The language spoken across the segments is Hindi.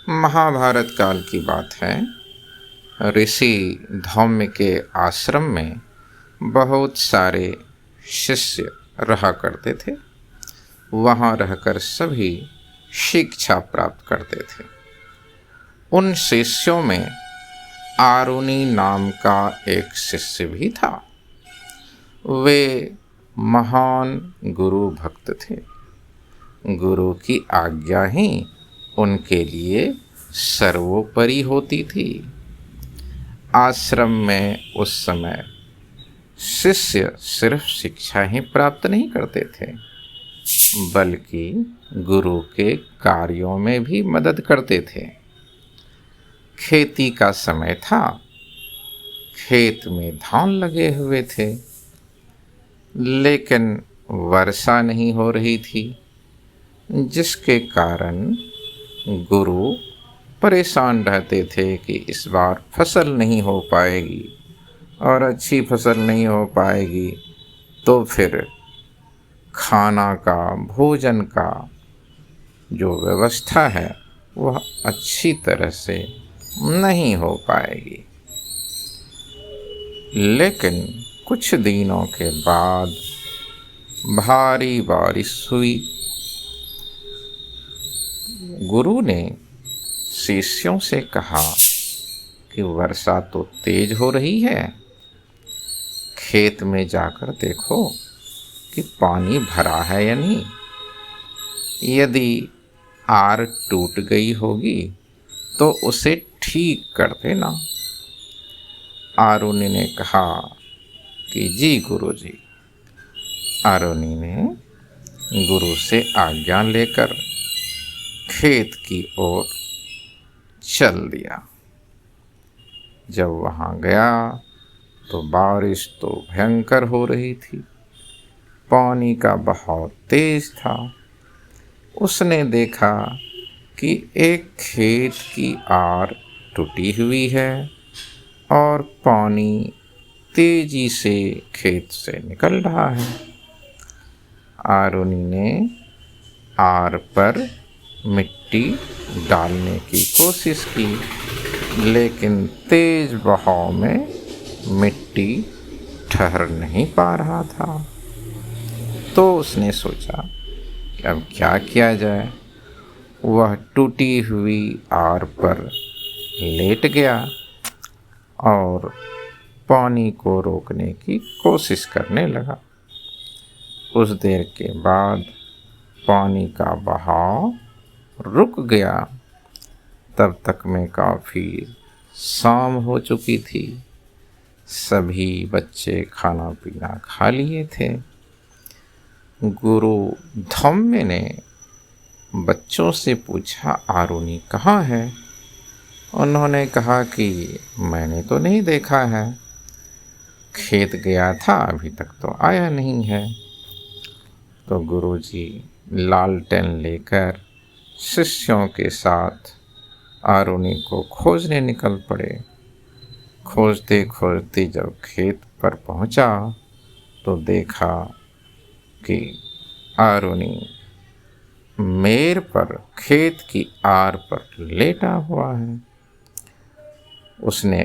महाभारत काल की बात है। ऋषि धौम्य के आश्रम में बहुत सारे शिष्य रहा करते थे। वहाँ रहकर सभी शिक्षा प्राप्त करते थे। उन शिष्यों में आरुणि नाम का एक शिष्य भी था। वे महान गुरु भक्त थे। गुरु की आज्ञा ही उनके लिए सर्वोपरि होती थी। आश्रम में उस समय शिष्य सिर्फ शिक्षा ही प्राप्त नहीं करते थे, बल्कि गुरु के कार्यों में भी मदद करते थे। खेती का समय था। खेत में धान लगे हुए थे, लेकिन वर्षा नहीं हो रही थी, जिसके कारण गुरु परेशान रहते थे कि इस बार फसल नहीं हो पाएगी, और अच्छी फसल नहीं हो पाएगी तो फिर खाना का, भोजन का जो व्यवस्था है वह अच्छी तरह से नहीं हो पाएगी। लेकिन कुछ दिनों के बाद भारी बारिश हुई। गुरु ने शिष्यों से कहा कि वर्षा तो तेज हो रही है, खेत में जाकर देखो कि पानी भरा है या नहीं। यदि आर टूट गई होगी तो उसे ठीक कर देना। आरुणि ने कहा कि जी गुरुजी। आरुणि ने गुरु से आज्ञा लेकर खेत की ओर चल दिया। जब वहाँ गया तो बारिश तो भयंकर हो रही थी। पानी का बहाव तेज था। उसने देखा कि एक खेत की आर टूटी हुई है और पानी तेजी से खेत से निकल रहा है। आरुणि ने आर पर मिट्टी डालने की कोशिश की, लेकिन तेज बहाव में मिट्टी ठहर नहीं पा रहा था। तो उसने सोचा कि अब क्या किया जाए। वह टूटी हुई आर पर लेट गया और पानी को रोकने की कोशिश करने लगा। कुछ देर के बाद पानी का बहाव रुक गया। तब तक में काफ़ी शाम हो चुकी थी। सभी बच्चे खाना पीना खा लिए थे। गुरु धौम्य ने बच्चों से पूछा, आरुणि कहाँ है? उन्होंने कहा कि मैंने तो नहीं देखा है, खेत गया था, अभी तक तो आया नहीं है। तो गुरुजी लालटेन लेकर शिष्यों के साथ आरुणि को खोजने निकल पड़े। खोजते खोजते जब खेत पर पहुंचा तो देखा कि आरुणि मेर पर, खेत की आर पर लेटा हुआ है। उसने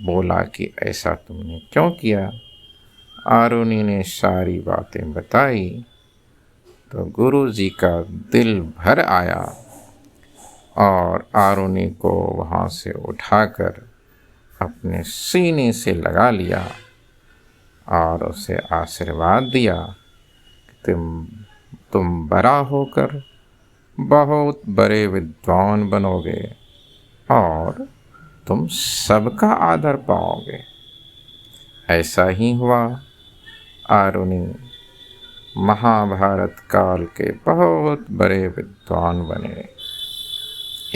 बोला कि ऐसा तुमने क्यों किया? आरुणि ने सारी बातें बताई तो गुरुजी का दिल भर आया और आरुणि को वहाँ से उठाकर अपने सीने से लगा लिया और उसे आशीर्वाद दिया कि तुम बड़ा होकर बहुत बड़े विद्वान बनोगे और तुम सबका आदर पाओगे। ऐसा ही हुआ। आरुणि महाभारत काल के बहुत बड़े विद्वान बने।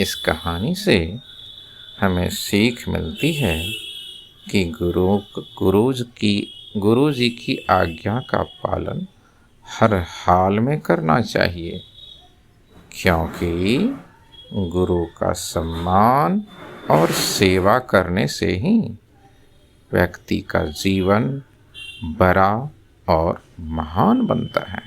इस कहानी से हमें सीख मिलती है कि गुरु जी की आज्ञा का पालन हर हाल में करना चाहिए, क्योंकि गुरु का सम्मान और सेवा करने से ही व्यक्ति का जीवन बड़ा और महान बनता है।